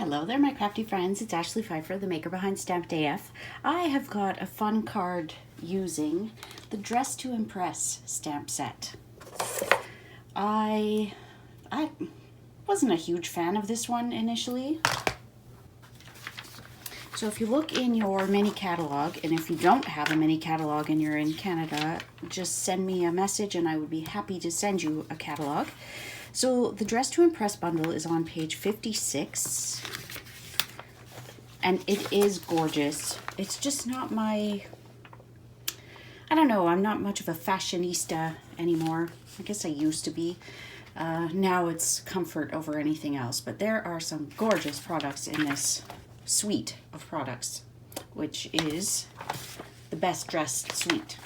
Hello there, my crafty friends. It's Ashley Pfeiffer, the maker behind Stamped AF. I have got a fun card using the Dress to Impress stamp set. I wasn't a huge fan of this one initially. So if you look in your mini catalog, and if you don't have a mini catalog and you're in Canada, just send me a message and I would be happy to send you a catalog. So the Dress to Impress bundle is on page 56, and it is gorgeous. It's just not my, I don't know, I'm not much of a fashionista anymore. I guess I used to be. Now it's comfort over anything else, but there are some gorgeous products in this suite of products, which is the best dressed suite.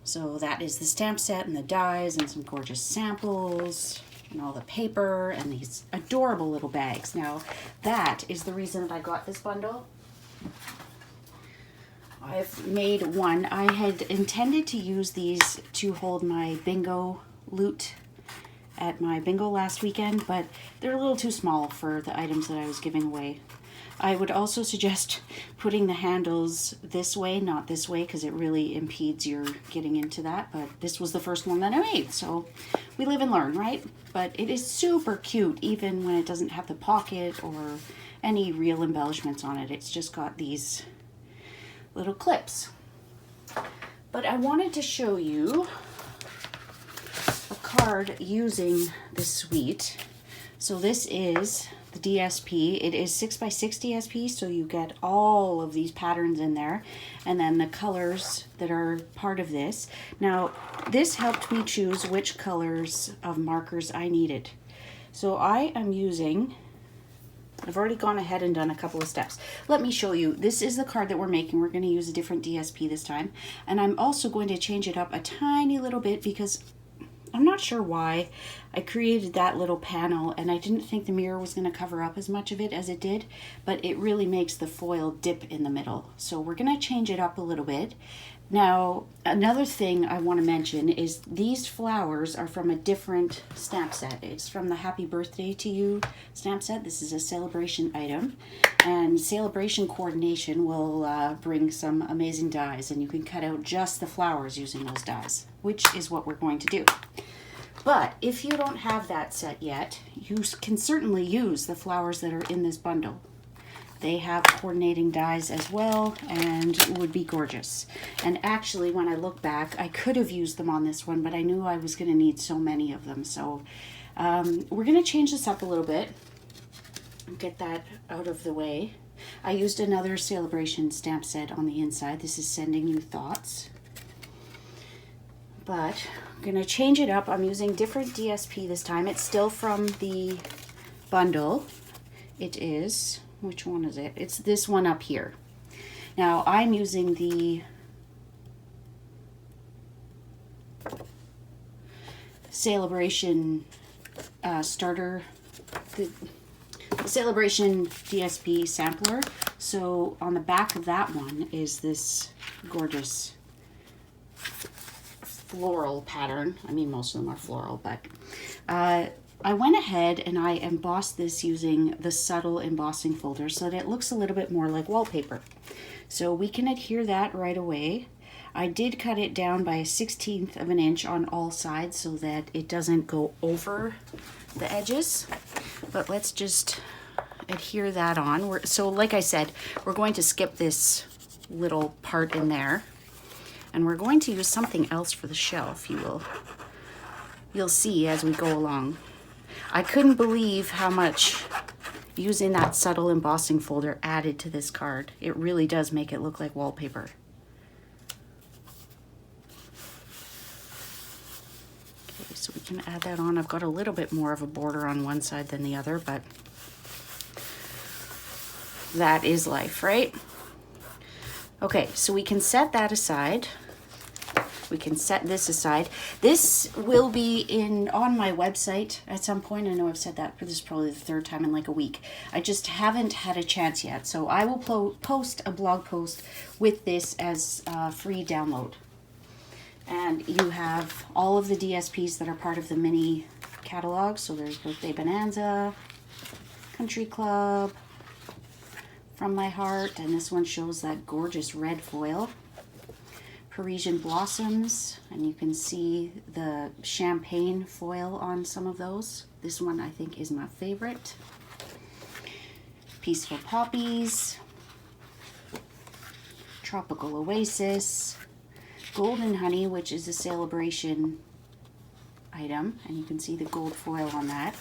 So that is the stamp set and the dies and some gorgeous samples and all the paper and these adorable little bags. Now that is the reason that I got this bundle. I've made one. I had intended to use these to hold my bingo loot at my bingo last weekend, but they're a little too small for the items that I was giving away. I would also suggest putting the handles this way, not this way, because it really impedes your getting into that. But this was the first one that I made, so we live and learn, right? But it is super cute, even when it doesn't have the pocket or any real embellishments on it. It's just got these little clips. But I wanted to show you a card using this suite. So this is the DSP. It is 6x6 DSP, so you get all of these patterns in there, and then the colors that are part of this. Now, this helped me choose which colors of markers I needed. So I am using, I've already gone ahead and done a couple of steps. Let me show you. This is the card that we're making. We're going to use a different DSP this time, and I'm also going to change it up a tiny little bit because I'm not sure why I created that little panel, and I didn't think the mirror was going to cover up as much of it as it did, but it really makes the foil dip in the middle. So we're going to change it up a little bit. Now, another thing I want to mention is these flowers are from a different stamp set. It's from the Happy Birthday to You stamp set. This is a celebration item, and celebration coordination will bring some amazing dies, and you can cut out just the flowers using those dies, which is what we're going to do. But if you don't have that set yet, you can certainly use the flowers that are in this bundle. They have coordinating dies as well, and it would be gorgeous. And actually, when I look back, I could have used them on this one, but I knew I was going to need so many of them. So we're going to change this up a little bit. Get that out of the way. I used another celebration stamp set on the inside. This is Sending You Thoughts. But I'm going to change it up. I'm using different DSP this time. It's still from the bundle. It is, which one is it? It's this one up here. Now I'm using the celebration starter, the celebration DSP sampler. So on the back of that one is this gorgeous floral pattern. I mean, most of them are floral, but I went ahead and I embossed this using the subtle embossing folder so that it looks a little bit more like wallpaper. So we can adhere that right away. I did cut it down by 1/16 of an inch on all sides so that it doesn't go over the edges. But let's just adhere that on. So like I said, we're going to skip this little part in there. And we're going to use something else for the shelf, you'll see as we go along. I couldn't believe how much using that subtle embossing folder added to this card. It really does make it look like wallpaper. Okay, so we can add that on. I've got a little bit more of a border on one side than the other, but that is life, right? Okay, so we can set that aside. We can set this aside. This will be on my website at some point. I know I've said that, but this is probably the third time in like a week. I just haven't had a chance yet. So I will post a blog post with this as a free download. And you have all of the DSPs that are part of the mini catalog. So there's Birthday Bonanza, Country Club, From My Heart, and this one shows that gorgeous red foil. Parisian Blossoms, and you can see the champagne foil on some of those. This one I think is my favorite. Peaceful Poppies, Tropical Oasis, Golden Honey, which is a celebration item, and you can see the gold foil on that.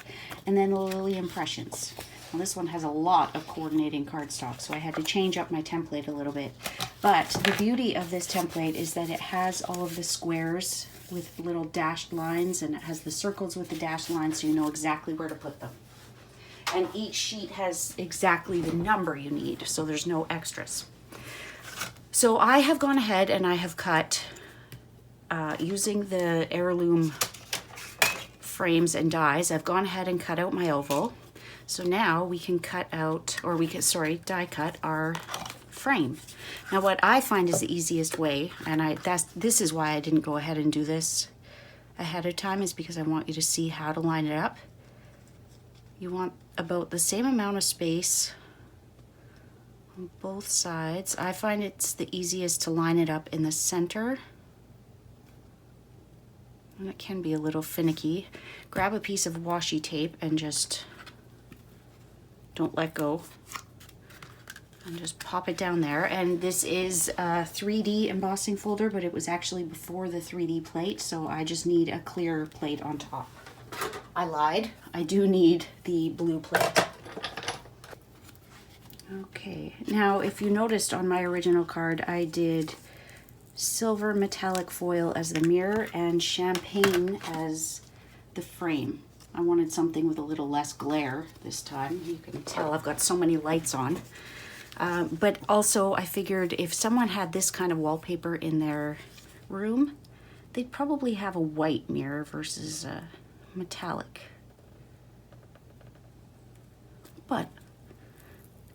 And then Lily Impressions. Well, this one has a lot of coordinating cardstock, so I had to change up my template a little bit. But the beauty of this template is that it has all of the squares with little dashed lines, and it has the circles with the dashed lines, so you know exactly where to put them. And each sheet has exactly the number you need, so there's no extras. So I have gone ahead and I have cut, using the heirloom frames and dies, I've gone ahead and cut out my oval. So now we can cut out, or we can, die cut our frame. Now what I find is the easiest way, and this is why I didn't go ahead and do this ahead of time, is because I want you to see how to line it up. You want about the same amount of space on both sides. I find it's the easiest to line it up in the center. And it can be a little finicky. Grab a piece of washi tape and just don't let go. And just pop it down there. And this is a 3D embossing folder, but it was actually before the 3D plate, so I just need a clear plate on top. I lied. I do need the blue plate. Okay, now if you noticed on my original card, I did silver metallic foil as the mirror and champagne as the frame. I wanted something with a little less glare this time. You can tell I've got so many lights on. But also I figured if someone had this kind of wallpaper in their room, they'd probably have a white mirror versus a metallic. But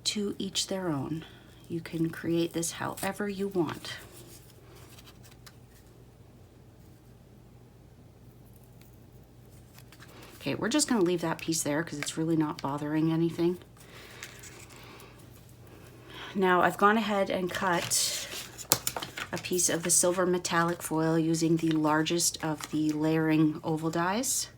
to each their own. You can create this however you want. Okay, we're just going to leave that piece there because it's really not bothering anything. Now I've gone ahead and cut a piece of the silver metallic foil using the largest of the layering oval dies.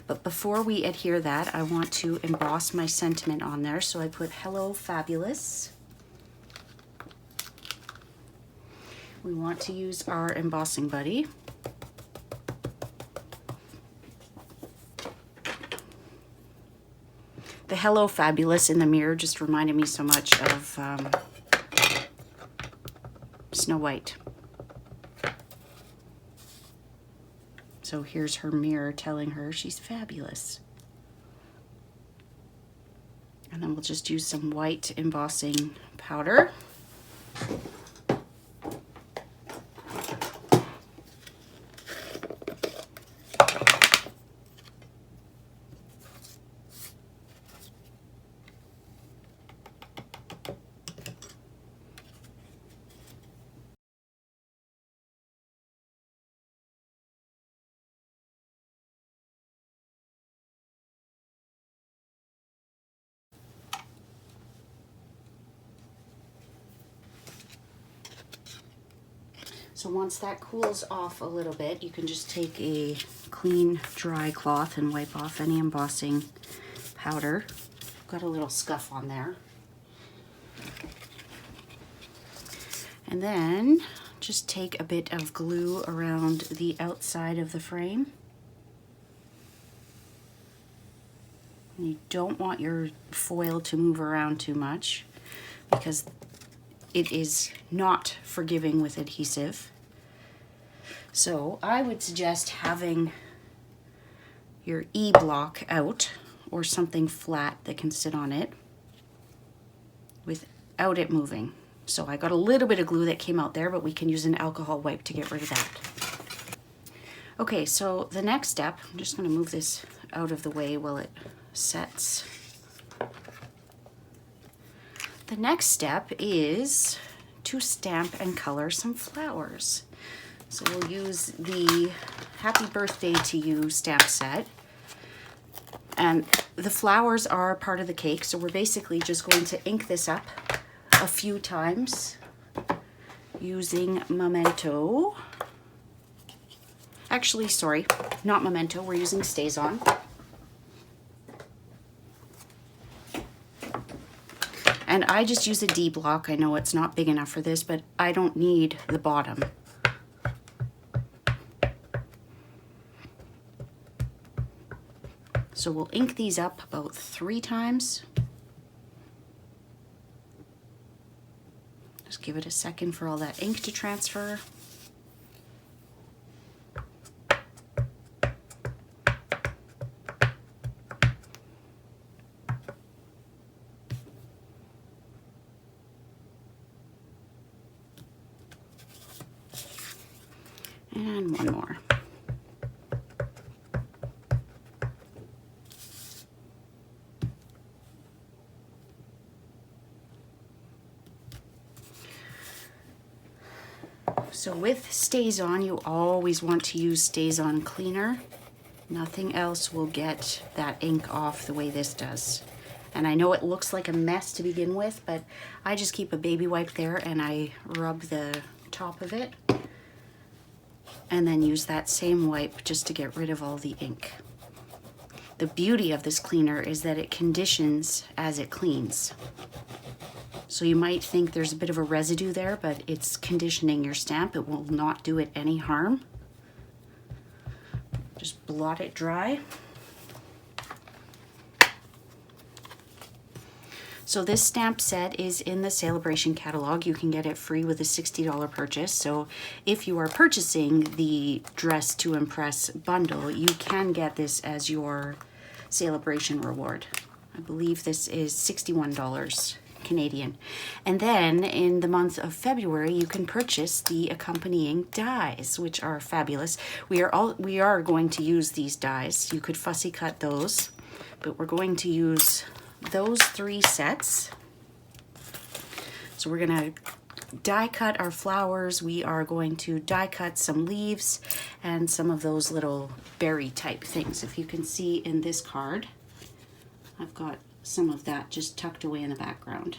But before we adhere that, I want to emboss my sentiment on there. So I put Hello Fabulous. We want to use our embossing buddy. The Hello Fabulous in the mirror just reminded me so much of Snow White. So here's her mirror telling her she's fabulous. And then we'll just use some white embossing powder. So once that cools off a little bit, you can just take a clean, dry cloth and wipe off any embossing powder. Got a little scuff on there. And then just take a bit of glue around the outside of the frame. And you don't want your foil to move around too much because it is not forgiving with adhesive. So I would suggest having your E-block out or something flat that can sit on it without it moving. So I got a little bit of glue that came out there, but we can use an alcohol wipe to get rid of that. Okay, so the next step, I'm just going to move this out of the way while it sets. The next step is to stamp and color some flowers. So we'll use the Happy Birthday to You stamp set. And the flowers are part of the cake, so we're basically just going to ink this up a few times using Memento. Actually, sorry, not Memento, we're using StazOn. And I just use a D block. I know it's not big enough for this, but I don't need the bottom. So we'll ink these up about 3 times. Just give it a second for all that ink to transfer. And one more. So with StazOn, you always want to use StazOn cleaner. Nothing else will get that ink off the way this does. And I know it looks like a mess to begin with, but I just keep a baby wipe there and I rub the top of it and then use that same wipe just to get rid of all the ink. The beauty of this cleaner is that it conditions as it cleans. So you might think there's a bit of a residue there, but it's conditioning your stamp. It will not do it any harm. Just blot it dry. So this stamp set is in the Celebration catalog. You can get it free with a $60 purchase. So if you are purchasing the Dress to Impress bundle, you can get this as your Celebration reward. I believe this is $61 Canadian. And then in the month of February, you can purchase the accompanying dies, which are fabulous. We are going to use these dies. You could fussy cut those, but we're going to use those 3 sets. So we're going to die cut our flowers. We are going to die cut some leaves and some of those little berry type things. If you can see in this card, I've got some of that just tucked away in the background.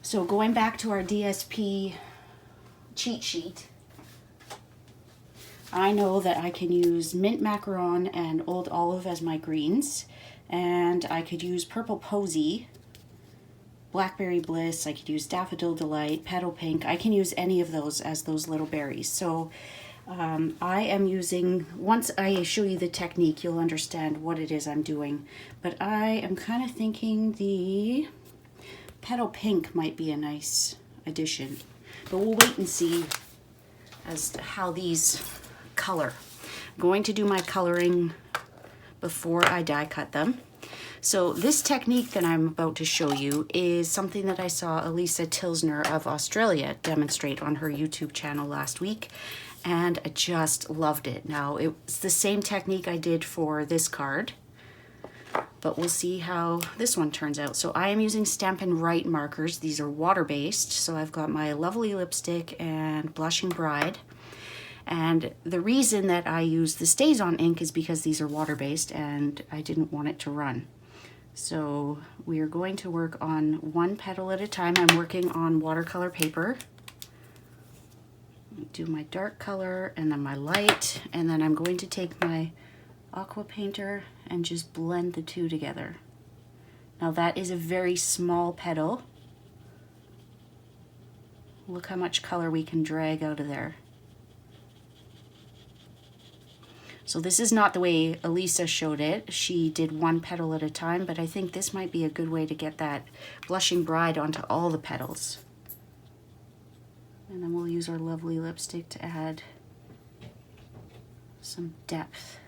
So going back to our DSP cheat sheet, I know that I can use mint macaron and old olive as my greens, and I could use purple posy, blackberry bliss, I could use daffodil delight, petal pink. I can use any of those as those little berries. So I am using, once I show you the technique, you'll understand what it is I'm doing. But I am kind of thinking the petal pink might be a nice addition. But we'll wait and see as to how these color. I'm going to do my coloring before I die cut them. So this technique that I'm about to show you is something that I saw Elisa Tilsner of Australia demonstrate on her YouTube channel last week, and I just loved it. Now, it's the same technique I did for this card, but we'll see how this one turns out. So I am using Stampin' Write markers. These are water-based, so I've got my Lovely Lipstick and Blushing Bride. And the reason that I use the StazOn ink is because these are water-based and I didn't want it to run. So we are going to work on one petal at a time. I'm working on watercolor paper. Do my dark color and then my light, and then I'm going to take my aqua painter and just blend the two together. Now that is a very small petal. Look how much color we can drag out of there. So this is not the way Elisa showed it. She did one petal at a time, but I think this might be a good way to get that Blushing Bride onto all the petals. And then we'll use our Lovely Lipstick to add some depth.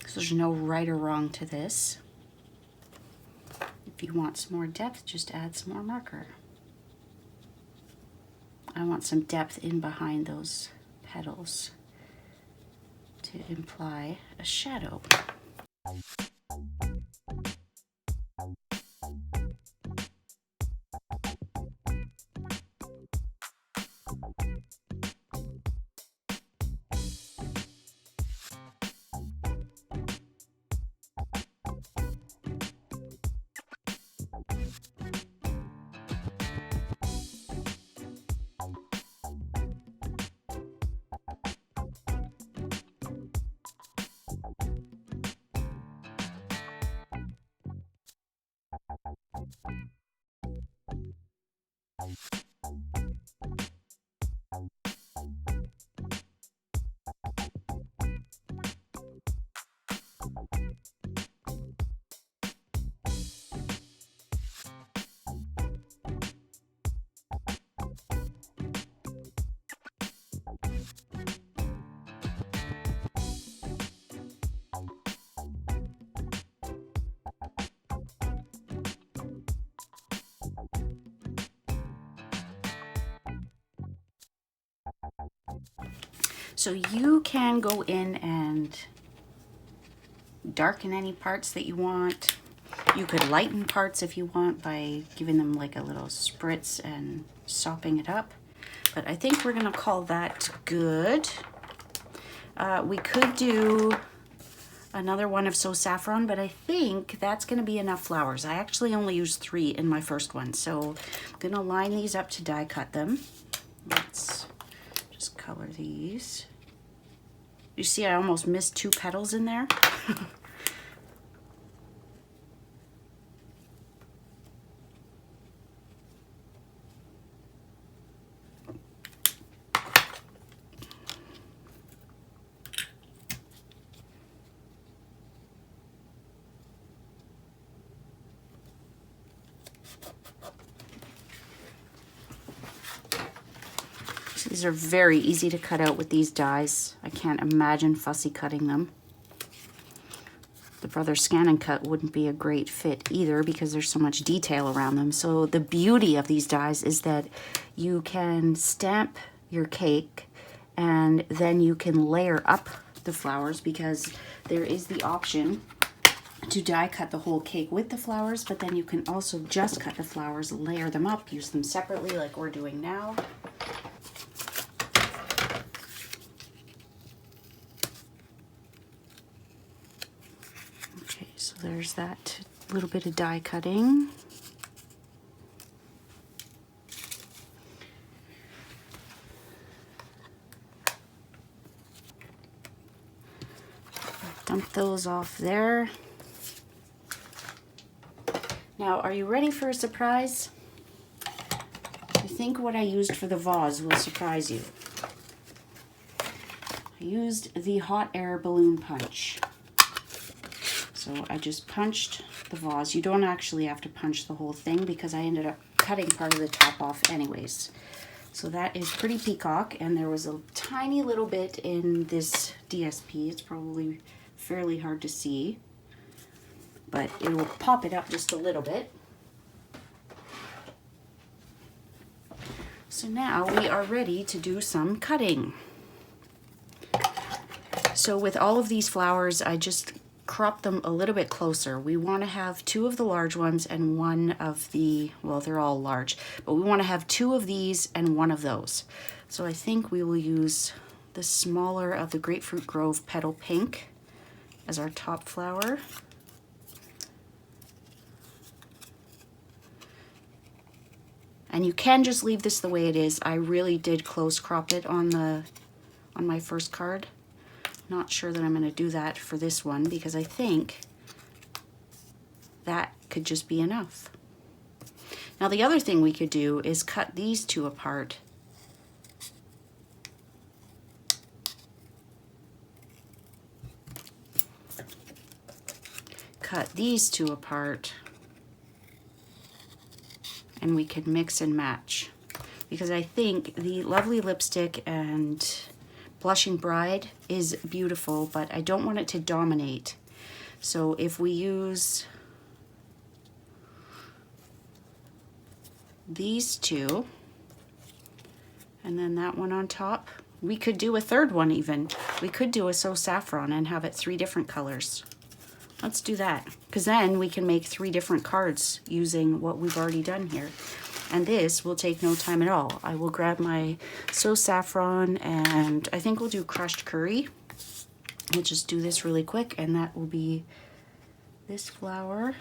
So there's no right or wrong to this. If you want some more depth, just add some more marker. I want some depth in behind those petals to to imply a shadow. So you can go in and darken any parts that you want. You could lighten parts if you want by giving them like a little spritz and sopping it up. But I think we're gonna call that good. We could do another one of So Saffron, but I think that's gonna be enough flowers. I actually only used 3 in my first one, so I'm gonna line these up to die cut them. Let's just color these. You see I almost missed 2 petals in there. These are very easy to cut out with these dies. I can't imagine fussy cutting them. The Brother Scan and Cut wouldn't be a great fit either because there's so much detail around them. So the beauty of these dies is that you can stamp your cake and then you can layer up the flowers, because there is the option to die cut the whole cake with the flowers, but then you can also just cut the flowers, layer them up, use them separately like we're doing now. So there's that little bit of die cutting. Dump those off there. Now, are you ready for a surprise? I think what I used for the vase will surprise you. I used the hot air balloon punch. So I just punched the vase. You don't actually have to punch the whole thing because I ended up cutting part of the top off anyways. So that is pretty peacock, and there was a tiny little bit in this DSP. It's probably fairly hard to see, but it will pop it up just a little bit. So now we are ready to do some cutting. So with all of these flowers, I just crop them a little bit closer. We want to have 2 of the large ones and 1 of the, well, they're all large, but we want to have 2 of these and 1 of those. So I think we will use the smaller of the Grapefruit Grove Petal Pink as our top flower. And you can just leave this the way it is. I really did close crop it on my first card. Not sure that I'm going to do that for this one because I think that could just be enough. Now the other thing we could do is cut these 2 apart. Cut these 2 apart, and we could mix and match, because I think the Lovely Lipstick and Blushing Bride is beautiful, but I don't want it to dominate. So if we use these 2 and then that one on top, We could do a third one even. We could do a So Saffron and have it 3 different colors. Let's do that, because then we can make 3 different cards using what we've already done here. And this will take no time at all. I will grab my So Saffron, and I think we'll do crushed curry. We'll just do this really quick, and that will be this flower.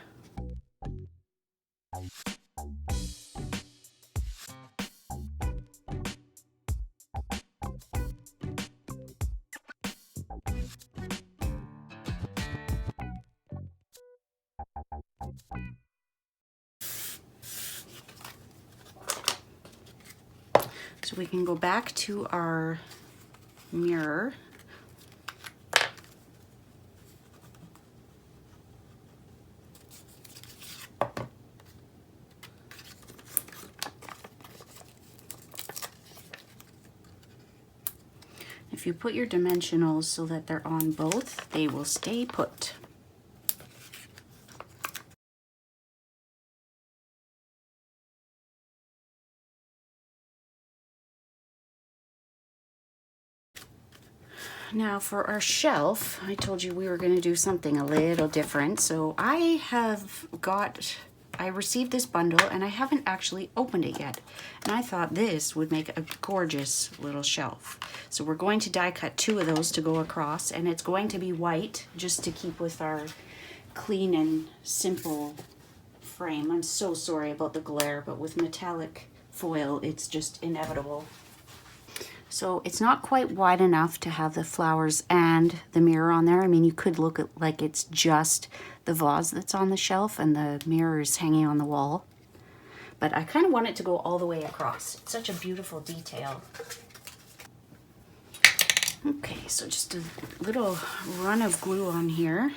So we can go back to our mirror. If you put your dimensionals so that they're on both, they will stay put. Now for our shelf, I told you we were going to do something a little different. So I received this bundle and I haven't actually opened it yet. And I thought this would make a gorgeous little shelf. So we're going to die cut 2 of those to go across, and it's going to be white just to keep with our clean and simple frame. I'm so sorry about the glare, but with metallic foil, it's just inevitable. So it's not quite wide enough to have the flowers and the mirror on there. I mean, you could look at like it's just the vase that's on the shelf and the mirror is hanging on the wall. But I kind of want it to go all the way across. It's such a beautiful detail. Okay, so just a little run of glue on here.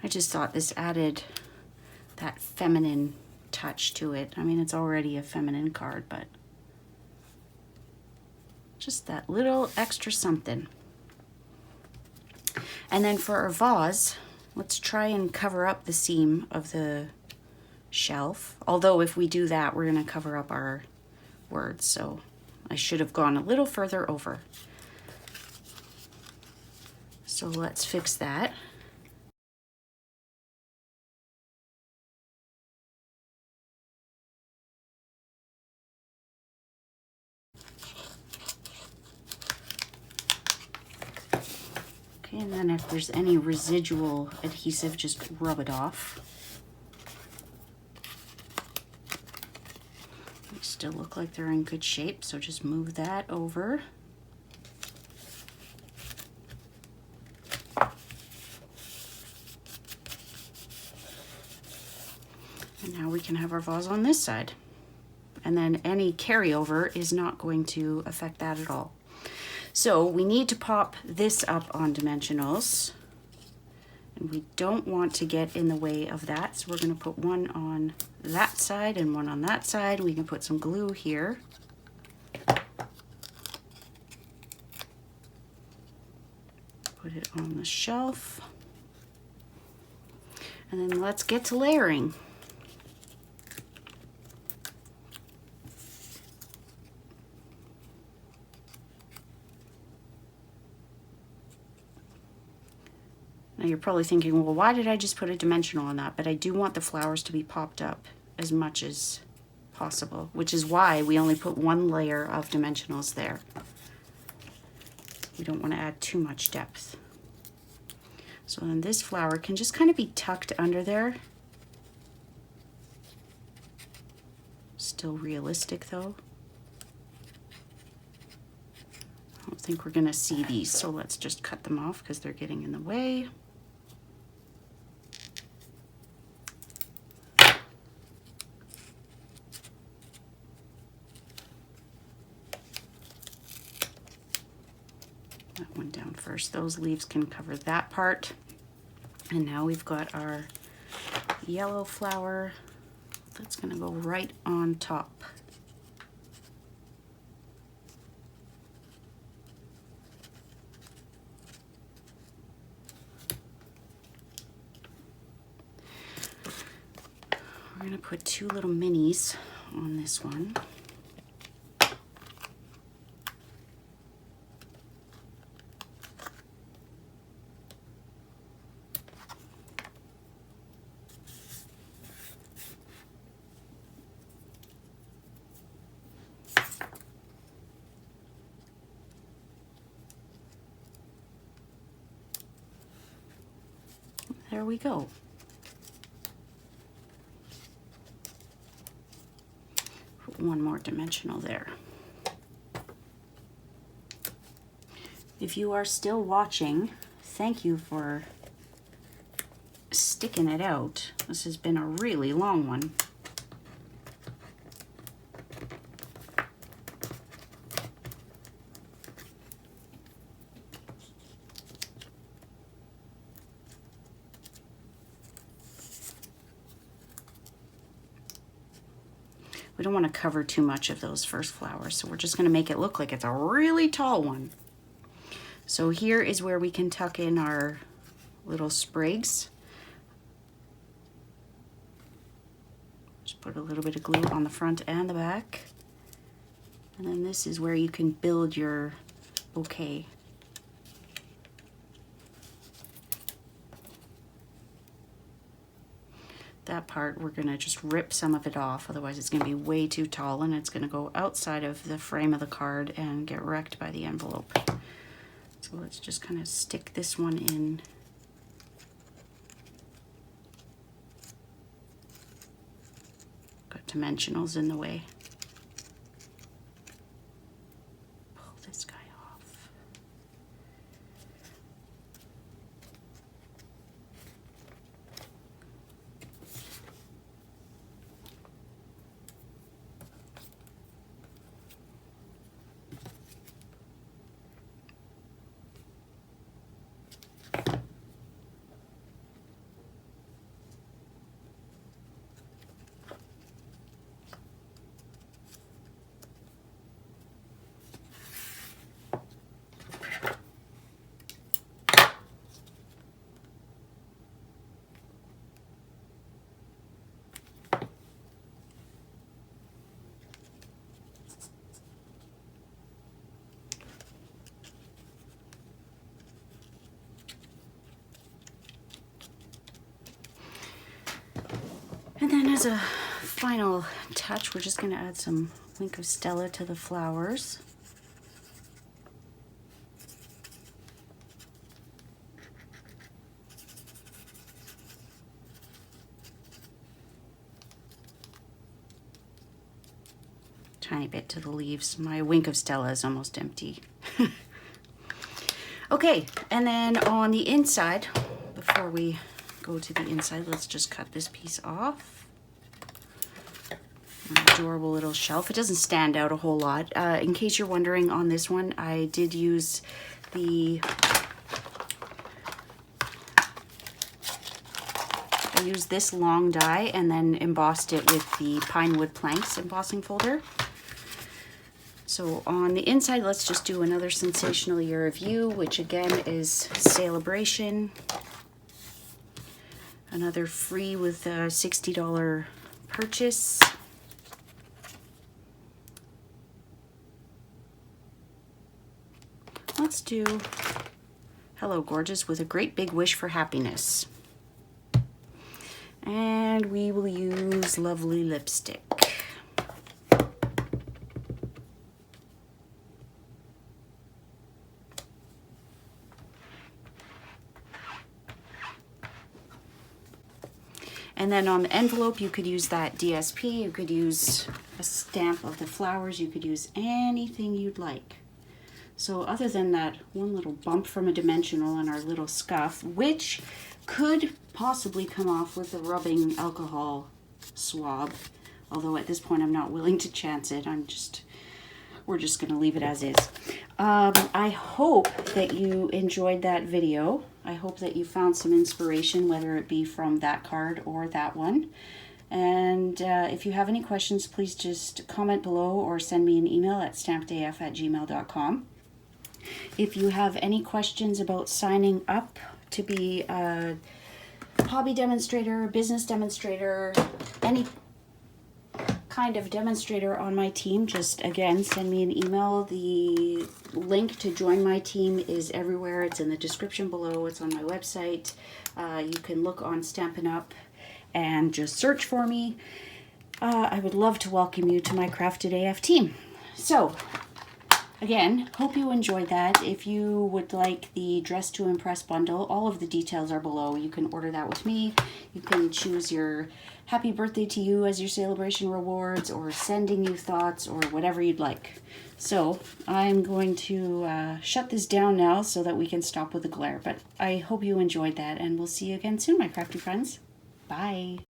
I just thought this added that feminine touch to it. I mean, it's already a feminine card, but just that little extra something. And then for our vase, let's try and cover up the seam of the shelf. Although if we do that, we're going to cover up our words. So I should have gone a little further over. So let's fix that. Okay, and then if there's any residual adhesive, just rub it off. They still look like they're in good shape, so just move that over. And now we can have our vase on this side. And then any carryover is not going to affect that at all. So we need to pop this up on dimensionals, and we don't want to get in the way of that. So we're going to put one on that side and one on that side. We can put some glue here. Put it on the shelf. And then let's get to layering. Now you're probably thinking, well, why did I just put a dimensional on that? But I do want the flowers to be popped up as much as possible, which is why we only put 1 layer of dimensionals there. We don't want to add too much depth. So then this flower can just kind of be tucked under there. Still realistic though. I don't think we're going to see these, so let's just cut them off because they're getting in the way. That one down first. Those leaves can cover that part. And now we've got our yellow flower That's gonna go right on top. We're gonna put 2 little minis on this one. There we go. Put one more dimensional there. If you are still watching, thank you for sticking it out. This has been a really long one. We don't want to cover too much of those first flowers, so we're just going to make it look like it's a really tall one. So here is where we can tuck in our little sprigs. Just put a little bit of glue on the front and the back. And then this is where you can build your bouquet. That part we're going to just rip some of it off, otherwise it's going to be way too tall and it's going to go outside of the frame of the card and get wrecked by the envelope. So let's just kind of stick this one in. Got dimensionals in the way. Pull this guy off. And then as a final touch, we're just going to add some Wink of Stella to the flowers. Tiny bit to the leaves. My Wink of Stella is almost empty. Okay, and then on the inside, before we go to the inside, let's just cut this piece off. An adorable little shelf. It doesn't stand out a whole lot. In case you're wondering, on this one, I did use the this long die and then embossed it with the pine wood planks embossing folder. So on the inside, let's just do another Sensational Year of You, which again is Celebration. Another free with a $60 purchase. Let's do Hello Gorgeous with a great big wish for happiness. And we will use Lovely Lipstick. And then on the envelope, you could use that DSP, you could use a stamp of the flowers, you could use anything you'd like. So other than that one little bump from a dimensional on our little scuff, which could possibly come off with the rubbing alcohol swab, although at this point I'm not willing to chance it. We're just gonna leave it as is. I hope that you enjoyed that video. I hope that you found some inspiration, whether it be from that card or that one. And if you have any questions, please just comment below or send me an email at stampedaf@gmail.com. If you have any questions about signing up to be a hobby demonstrator, business demonstrator, any kind of demonstrator on my team, just again send me an email. The link to join my team is everywhere. It's in the description below. It's on my website. You can look on Stampin' Up and just search for me. I would love to welcome you to my Crafted AF team. So again, hope you enjoyed that. If you would like the Dress to Impress bundle, all of the details are below. You can order that with me. You can choose your happy birthday to you as your celebration rewards, or sending you thoughts, or whatever you'd like. So I'm going to shut this down now so that we can stop with the glare. But I hope you enjoyed that, and we'll see you again soon, my crafty friends. Bye.